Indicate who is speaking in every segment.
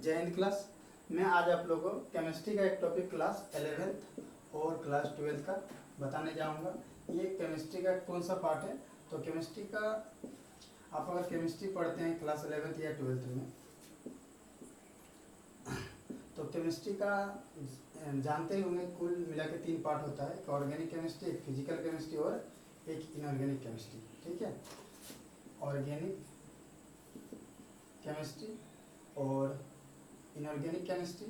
Speaker 1: जय हिंद क्लास। मैं आज आप लोगों को केमिस्ट्री का एक टॉपिक क्लास 11th और क्लास 12th का बताने जाऊंगा। ये केमिस्ट्री का कौन सा पार्ट है? तो केमिस्ट्री का आप अगर केमिस्ट्री पढ़ते हैं क्लास 11th या 12th में, तो केमिस्ट्री का जानते ही होंगे कुल मिला के 3 पार्ट होता है, एक ऑर्गेनिक केमिस्ट्री, एक फिजिकल केमिस्ट्री और एक इनऑर्गेनिक केमिस्ट्री। ठीक है, ऑर्गेनिक केमिस्ट्री और इनऑर्गेनिक केमिस्ट्री।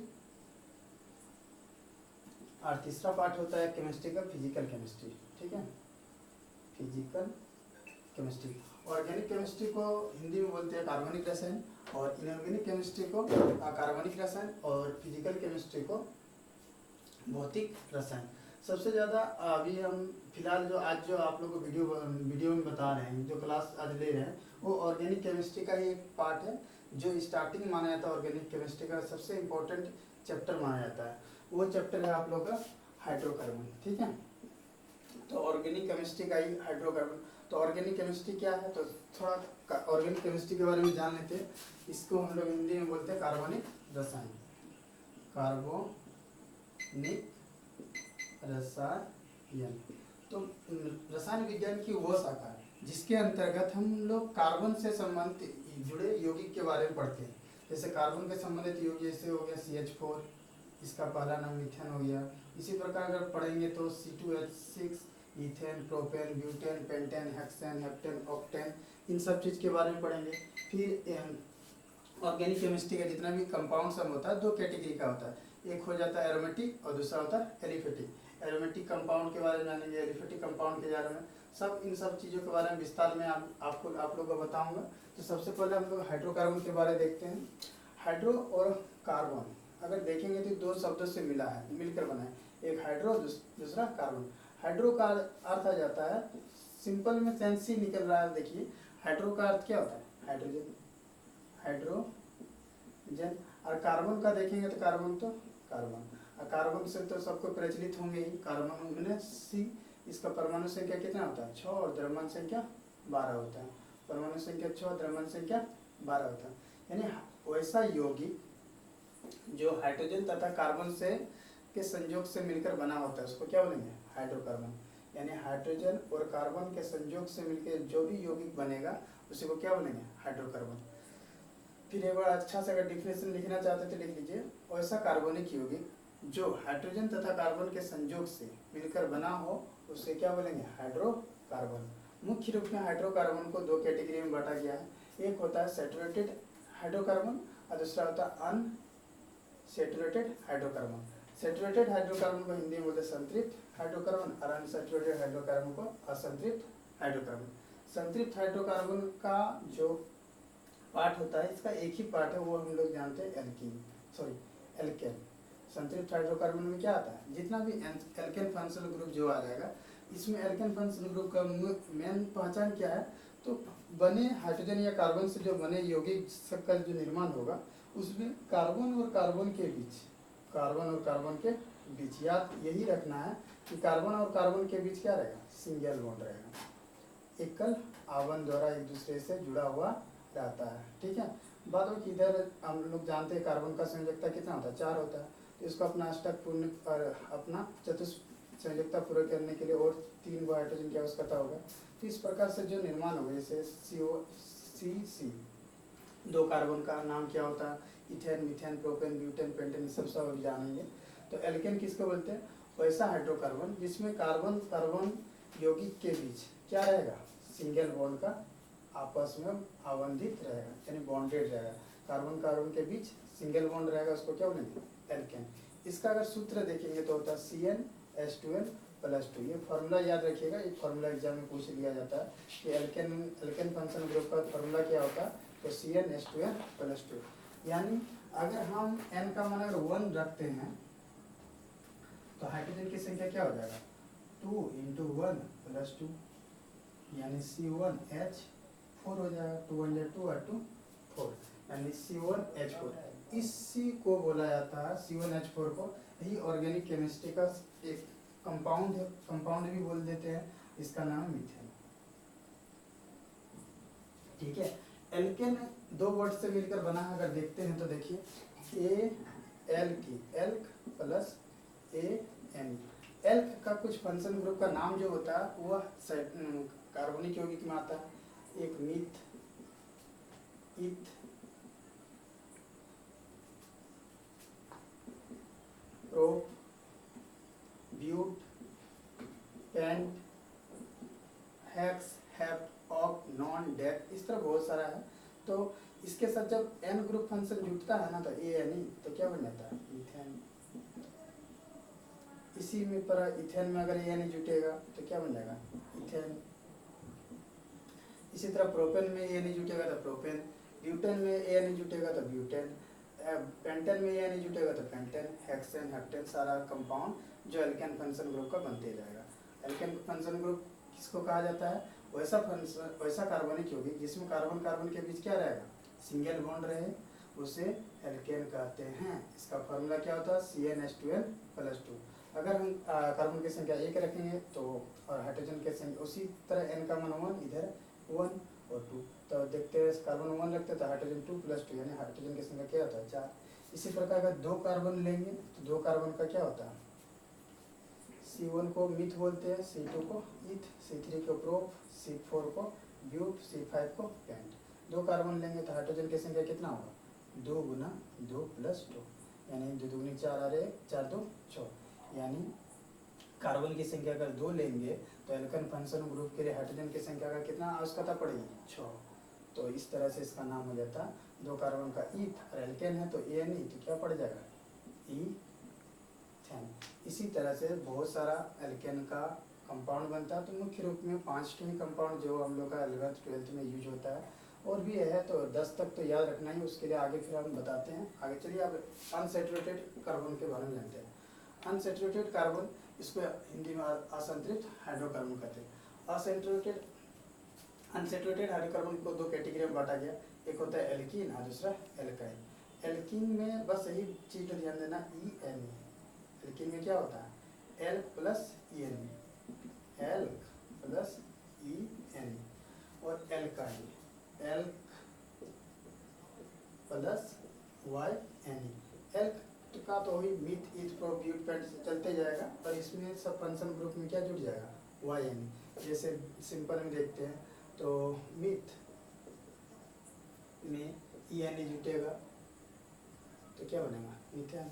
Speaker 1: और तीसरा पार्ट होता है केमिस्ट्री का फिजिकल केमिस्ट्री। ठीक है, फिजिकल केमिस्ट्री। ऑर्गेनिक केमिस्ट्री को हिंदी में बोलते हैं कार्बनिक रसायन, और इनऑर्गेनिक केमिस्ट्री को अकार्बनिक रसायन, और फिजिकल केमिस्ट्री को भौतिक रसायन। सबसे ज़्यादा अभी हम फिलहाल जो आप लोग को वीडियो में बता रहे हैं, जो क्लास आज ले रहे हैं, वो ऑर्गेनिक केमिस्ट्री का ही एक पार्ट है, जो स्टार्टिंग माना जाता है। ऑर्गेनिक केमिस्ट्री का सबसे इम्पोर्टेंट चैप्टर माना जाता है, वो चैप्टर है आप लोग का हाइड्रोकार्बन। ठीक है, तो ऑर्गेनिक केमिस्ट्री का ही हाइड्रोकार्बन। तो ऑर्गेनिक केमिस्ट्री क्या है, तो थोड़ा ऑर्गेनिक केमिस्ट्री के बारे में जान लेते हैं। इसको हम लोग हिंदी में बोलते हैं कार्बनिक रसायन। कार्बनिक रसायन तो रसायन विज्ञान की वो शाखा है जिसके अंतर्गत हम लोग कार्बन से संबंधित जुड़े यौगिक के बारे में पढ़ते हैं। जैसे कार्बन के संबंधित यौगिक जैसे हो गया CH4, इसका पहला नाम मीथेन हो गया। इसी प्रकार अगर पढ़ेंगे तो C2H6, ethane, propane, butane, pentane, hexane, heptane, octane, इन सब चीज़ के बारे में पढ़ेंगे। फिर ऑर्गेनिक केमिस्ट्री का जितना भी कंपाउंड सब होता है, 2 कैटेगरी का होता है। एक हो जाता है एरोमेटिक और दूसरा होता है एलिफेटिक। एरोमेटिक कंपाउंड के बारे में जानेंगे, एलिफेटिक कंपाउंड के बारे में, इन सब चीज़ों के बारे में विस्तार में आप लोगों को बताऊंगा। तो सबसे पहले हम लोग हाइड्रोकार्बन के बारे में देखते हैं। हाइड्रो और कार्बन अगर देखेंगे तो 2 शब्दों से मिलकर बना है, एक हाइड्रो दूसरा कार्बन। हाइड्रो का अर्थ आ जाता है, सिंपल में सेंस ही निकल रहा है। देखिए हाइड्रो का अर्थ क्या होता है, हाइड्रोजन। और कार्बन का देखेंगे तो कार्बन और कार्बन से तो सबको प्रचलित होंगे ही। कार्बन में C, इसका परमाणु संख्या कितना होता है, 6, और द्रव्यमान संख्या 12 होता है। परमाणु संख्या 6, द्रव्यमान संख्या 12 होता है। यानी वैसा यौगिक जो हाइड्रोजन तथा कार्बन से के संयोग से मिलकर बना होता है, उसको क्या बोलेंगे, हाइड्रोकार्बन। यानी हाइड्रोजन और कार्बन के संयोग से मिलकर जो भी यौगिक बनेगा उसी को क्या बोलेंगे, हाइड्रोकार्बन। फिर एक बार अच्छा से अगर डिफिनेशन लिखना चाहते तो लिख लीजिए, वैसा कार्बनिक यौगिक जो हाइड्रोजन तथा कार्बन के संयोग से मिलकर बना हो उसे क्या बोलेंगे, हाइड्रोकार्बन। मुख्य रूप में हाइड्रोकार्बन को 2 कैटेगरी में बांटा गया है। एक होता है सैचुरेटेड हाइड्रोकार्बन और दूसरा होता है अनसैचुरेटेड हाइड्रोकार्बन। सैचुरेटेड हाइड्रोकार्बन को हिंदी में बोलते हैं संतृप्त हाइड्रोकार्बन, और अनसैचुरेटेड हाइड्रोकार्बन को असंतृप्त हाइड्रोकार्बन। संतृप्त हाइड्रोकार्बन का जो पार्ट होता है, इसका एक ही पार्ट है, वो हम लोग जानते हैं एल्केन। संतृप्त हाइड्रोकार्बन में क्या आता है, जितना भी एल्केन फंक्शनल ग्रुप जो आ जाएगा, इसमें एल्केन फंक्शनल ग्रुप का मेन पहचान क्या है, तो बने हाइड्रोजन या कार्बन से जो बने यौगिक का जो निर्माण होगा, उसमें कार्बन और कार्बन के बीच याद यही रखना है कि कार्बन और कार्बन के बीच क्या रहेगा, सिंगल बॉन्ड रहेगा, एकल आवरण द्वारा एक दूसरे से जुड़ा हुआ रहता है। ठीक है, बात हो कि इधर हम लोग जानते हैं कार्बन का संयोजकता कितना होता है, 4 होता है। तो इसको अपना अष्टक पूर्ण और अपना चतुष्संयोजकता पूरा करने के लिए और 3 हाइड्रोजन की आवश्यकता होगा। तो इस प्रकार से जो निर्माण होगा, जैसे COCC 2 कार्बन का नाम क्या होता है, ethane, methane, propane, butane, pentane, सब अभी जानेंगे। तो एल्केन किसको बोलते हैं, वैसा हाइड्रोकार्बन जिसमें कार्बन कार्बन यौगिक के बीच क्या रहेगा, सिंगल बॉन्ड का आपस में आवंधित रहेगा, यानी बॉन्डेड रहेगा। कार्बन कार्बन के बीच सिंगल बॉन्ड रहेगा, उसको क्या बोलेंगे, एल्केन। इसका अगर सूत्र देखेंगे तो होता है CnH2n+2। ये फार्मूला याद रखिएगा, ये फार्मूला एग्जाम में पूछ लिया जाता है कि एल्केन फंक्शन ग्रुप का फार्मूला क्या होता है, तो CnH2n+2। यानी अगर हम n का मान अगर 1 रखते हैं तो हाइड्रोजन की संख्या क्या हो जाएगा, 2 × 1+2, यानी C1H4 हो जाएगा। 2 × 2 = 2 4, यानी C1H4। इसी को बोला जाता है, C1H4 को यही ऑर्गेनिक केमिस्ट्री का एक कंपाउंड भी बोल देते हैं, इसका नाम मीथेन। ठीक है, एल्केन दो वर्ड से मिलकर बना है, अगर देखते हैं तो देखिए ए एल की elk plus A N. Elk का कुछ फंक्शन ग्रुप का नाम जो होता है वह कार्बनिक यौगिक में आता है। एक meth, eth, prop, but, pent, hex, hept, oct, non, dec, इस तरह बहुत सारा है। तो इसके साथ जब एन ग्रुप फंक्शन जुटता है ना तो ए एन ई, तो क्या बन जाता है इथेन। इसी में पर इथेन में अगर ए एन ई जुटेगा तो क्या बन जाएगा इथेन। इसी तरह प्रोपेन में ए एन ई जुटेगा तो प्रोपेन, ब्यूटेन में ए एन ई जुटेगा तो ब्यूटेन, पेंटेन में ए एन ई जुटेगा तो पेंटेन, हेक्सेन, हेप्टेन, सारा कंपाउंड जो एल्केन फंक्शन ग्रुप का बनते जाएगा। एल्केन फंक्शन ग्रुप किसको कहा जाता है? वैसा कार्बनिक यौगिक जिसमें कार्बन कार्बन के बीच क्या रहेगा, सिंगल बॉन्ड रहे, उसे एल्केन कहते हैं। इसका फॉर्मूला क्या होता है CnH2n+2। अगर हम कार्बन की संख्या 1 रखेंगे तो और हाइड्रोजन के संख्या उसी तरह n का मान 1, इधर 1 और 2, तो देखते हैं कार्बन 1 रखते तो हाइड्रोजन 2+2 यानी हाइड्रोजन की संख्या क्या होता है 4। इसी प्रकार अगर 2 कार्बन लेंगे तो 2 कार्बन का क्या होता है, C1 को मीथ बोलते हैं, C2 को ईथ, C3 को प्रोप, C4 को ब्यूट, C5 को पेंट। 2 कार्बन लेंगे तो हाइड्रोजन की संख्या कितना होगा 2 गुना 2+2 यानी 2 दूनी 4 और 1 4 2 6, यानी कार्बन की संख्या अगर 2 लेंगे तो एल्केन फंक्शन ग्रुप के लिए हाइड्रोजन की संख्या का कितना आवश्यकता पड़ेगी 6। तो इस तरह से इसका नाम हो जाता है 2 कार्बन का ईथ, और एल्केन है तो एन ई, तो क्या पड़ जाएगा ईथेन। इसी तरह से बहुत सारा एल्केन का कंपाउंड बनता है। तो मुख्य रूप में 5 के ही कंपाउंड जो हम लोग का 11th 12th में यूज होता है, और भी है तो 10 तक तो याद रखना ही, उसके लिए आगे फिर हम बताते हैं। आगे चलिए अब अनसैचुरेटेड कार्बन के बारे में जानते हैं। अनसैचुरेटेड कार्बन, इसको हिंदी में असंतृप्त हाइड्रोकार्बन कहते हैं। अनसैचुरेटेड हाइड्रोकार्बन को 2 कैटेगरी में बांटा गया, एक होता है एल्कीन और दूसरा एल्काइन। एल्कीन में बस यही चीज को ध्यान देना, EN। एल्कीन में क्या होता है elk plus EN, elk plus EN। और alkyne elk plus YN। Elk का तो वही myth, eth, prop, but, paint से चलते जाएगा, और इसमें सब फंक्शन ग्रुप में क्या जुड़ जाएगा YN। जैसे सिंपल में देखते हैं तो मीथ में EN जुटेगा तो क्या बनेगा मीथेन,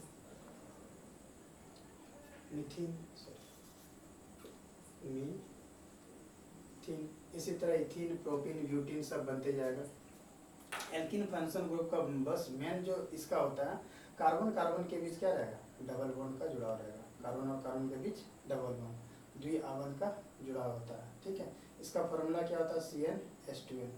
Speaker 1: मीथीन, मीथीन। इसी तरह इथीन, प्रोपीन, ब्यूटीन सब बनते जाएगा। एल्कीन फंक्शन ग्रुप का बस मेन जो इसका होता है, कार्बन कार्बन के बीच क्या रहेगा डबल बॉन्ड का जुड़ाव रहेगा। कार्बन और कार्बन के बीच डबल बॉन्ड, द्विआवन का जुड़ाव होता है, ठीक है। इसका फॉर्मूला क्या होता है CnH2n।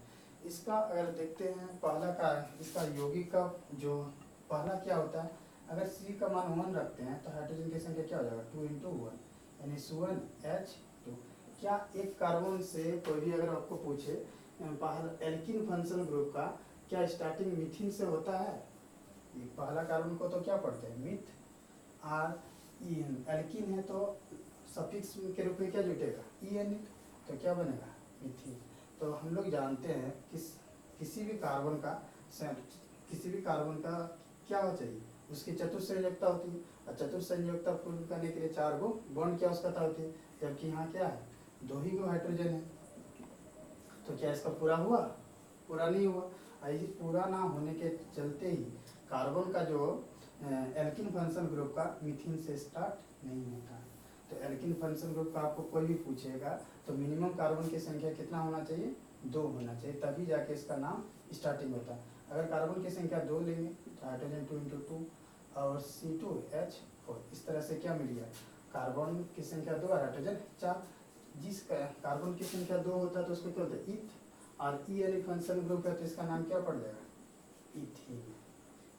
Speaker 1: इसका अगर देखते हैं पहला का, इसका यौगिक का जो पहला क्या होता है, अगर C का मान 1 रखते हैं तो हाइड्रोजन की संख्या क्या हो जाएगा 2 × 1 यानी C1H2। क्या एक कार्बन से कोई भी अगर आपको पूछे पहला एल्कीन फंक्शन ग्रुप का क्या स्टार्टिंग मीथीन से होता है, ये पहला कार्बन को तो क्या पढ़ते हैं मीथ, और एल्कीन है तो सफिक्स के रूप में क्या जुटेगा EN, तो क्या बनेगा मीथीन। तो हम लोग जानते हैं किसी भी कार्बन का क्या हो चाहिए, उसकी चतुर्थ संयोजकता होती है, और चतुर्थ संयोजकता पूर्ण करने के लिए 4 गो बॉन्ड की आवश्यकता होती है, जबकि यहाँ क्या है 2 ही गो हाइड्रोजन है। तो क्या इसका पूरा हुआ, पूरा नहीं हुआ। ऐसे पूरा ना होने के चलते ही कार्बन का जो एल्कीन फंक्शन ग्रुप का मीथीन से स्टार्ट नहीं होता। तो एल्कीन फंक्शन ग्रुप का आपको कोई भी पूछेगा तो मिनिमम कार्बन की संख्या कितना होना चाहिए 2 होना चाहिए, तभी जाके इसका नाम स्टार्टिंग होता है। अगर कार्बन की संख्या 2 लेंगे तो हाइड्रोजन 2 × 2 और C2H4। इस तरह से क्या मिल गया, कार्बन की संख्या 2 और हाइड्रोजन 4। जिस कार्बन की संख्या 2 होता है तो उसको क्या होता है ईथ, और EN फंक्शन ग्रुप है तो इसका नाम क्या पड़ जाएगा इथीन।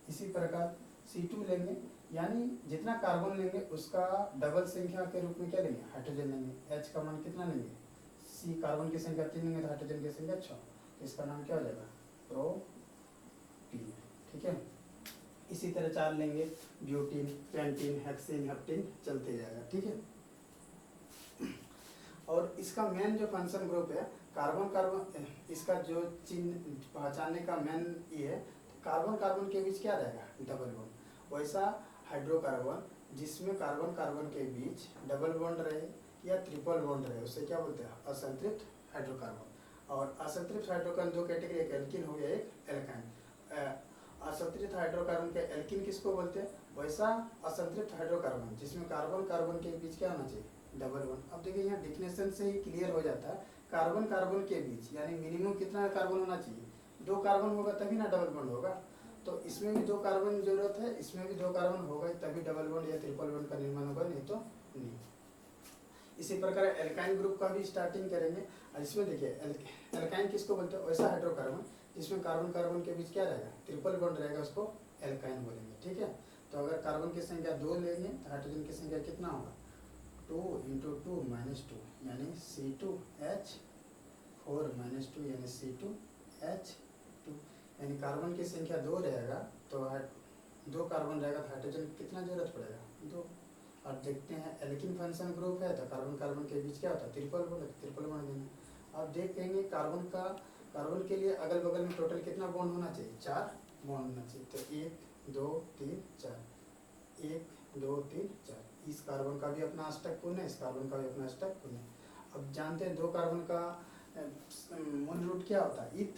Speaker 1: इसी प्रकार C2 लेंगे, यानी जितना कार्बन लेंगे उसका डबल संख्या के रूप में क्या लेंगे हाइड्रोजन लेंगे। H का मान कितना लेंगे, C कार्बन की संख्या 3 लेंगे तो हाइड्रोजन की संख्या 6, तो इसका नाम क्या हो जाएगा प्रोपीन, ठीक है। इसी तरह 4 लेंगे ब्यूटीन, पेंटीन, हेक्सीन, हेप्टीन चलते जाएगा, ठीक है। और इसका मेन जो फंक्शन ग्रुप है कार्बन कार्बन इसका जो चिन्ह पहचानने का मेन ये है, कार्बन कार्बन के बीच क्या रहेगा, डबल बॉन्ड। वैसा हाइड्रोकार्बन जिसमें कार्बन कार्बन के बीच डबल बॉन्ड रहे या ट्रिपल बॉन्ड रहे उसे क्या बोलते हैं, असंतृप्त हाइड्रोकार्बन। और असंतृप्त हाइड्रोकार्बन दो कैटेगरी, एक एल्किन हो गया एक एल्काइन। असंतृप्त हाइड्रोकार्बन के एल्किन किसको बोलते हैं, वैसा असंतृप्त हाइड्रोकार्बन जिसमें कार्बन कार्बन के बीच क्या होना चाहिए, डबल बॉन्ड। अब देखिए यहाँ डिफिनेशन से ही क्लियर हो जाता है, कार्बन कार्बन के बीच यानी मिनिमम कितना कार्बन होना चाहिए, 2 कार्बन होगा तभी ना डबल बॉन्ड होगा। तो इसमें भी 2 कार्बन की जरूरत है, इसमें भी 2 कार्बन होगा तभी डबल बॉन्ड या ट्रिपल बॉन्ड का निर्माण होगा, नहीं तो नहीं। इसी प्रकार एल्काइन ग्रुप का भी स्टार्टिंग करेंगे। और इसमें देखिए एल्काइन किसको बोलते हैं, वैसा हाइड्रोकार्बन जिसमें कार्बन कार्बन के बीच क्या रहेगा, ट्रिपल बॉन्ड रहेगा, उसको एल्काइन बोलेंगे। ठीक है, तो अगर कार्बन की संख्या 2 लेंगे तो हाइड्रोजन की संख्या कितना होगा, 2 × 2 - 2 यानी C2H4 - 2 यानी C2H2 यानी कार्बन की संख्या 2 रहेगा तो 2 कार्बन रहेगा तो हाइड्रोजन कितना जरूरत पड़ेगा, 2। और देखते हैं एल्किन फंक्शन ग्रुप है तो कार्बन कार्बन के बीच क्या होता है, ट्रिपल बॉन्ड, ट्रिपल बॉन्ड देना। अब देखेंगे कार्बन के लिए अगल बगल में टोटल कितना बॉन्ड होना चाहिए, 4 बॉन्ड होना चाहिए। तो 1 2 3 4, 1 2 3 4। इस कार्बन का भी अपना अष्टक कोण है, इस कार्बन का भी अपना अष्टक कोण है। अब जानते हैं 2 कार्बन का मूल रूट क्या होता है, इथ।